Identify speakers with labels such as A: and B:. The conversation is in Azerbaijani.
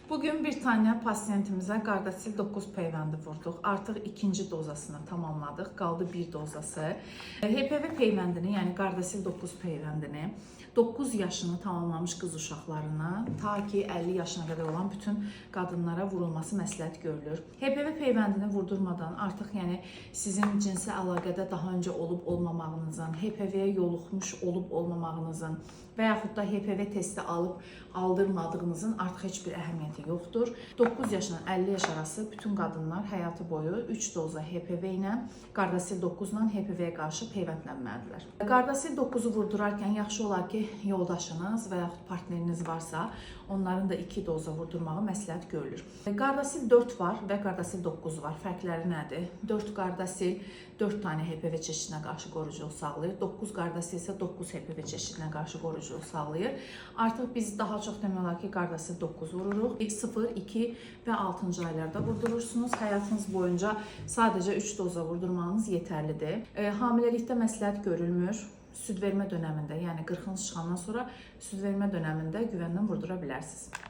A: Bugün bir tane pasiyentimizə Gardasil 9 peyvəndi vurduq. Artıq ikinci dozasını tamamladıq. Qaldı bir dozası. HPV peyvəndini, yəni Gardasil 9 peyvəndini 9 yaşını tamamlamış qız uşaqlarına ta ki 50 yaşına qədər olan bütün qadınlara vurulması məsləhət görülür. HPV peyvəndini vurdurmadan artıq sizin cinsi əlaqədə daha öncə olub olmamağınızın, HPV-yə yoluxmuş olub olmamağınızın və yaxud da HPV testi alıb aldırmadığınızın artıq heç bir əhəmiyyəti yoxdur. 9 yaşdan 50 yaş arası bütün qadınlar həyatı boyu 3 doza HPV ilə, Gardasil 9 ilə HPV-yə qarşı peyvəndlənməlidirlər. Gardasil 9-u vurdurarkən yaxşı olar ki, yoldaşınız və yaxud partneriniz varsa, onların da 2 doza vurdurmağı məsləhət görülür. Gardasil 4 var və Gardasil 9 var. Fərqləri nədir? 4 Gardasil 4 tane HPV çeşidinə qarşı qoruyuculuq sağlayır. 9 Gardasil isə 9 HPV çeşidinə qarşı qoruyuculuq sağlayır. Artıq biz daha çox demək olar ki, Gardasil 9 vururuq. 0, 2 və 6-cı aylarda vurdurursunuz. Həyatınız boyunca sadəcə 3 doza vurdurmanız yetərlidir. Hamiləlikdə məsləhət görülmür. Süd vermə dönəmində, yəni 40-ınız çıxandan sonra süd vermə dönəmində güvəndən vurdura bilərsiniz.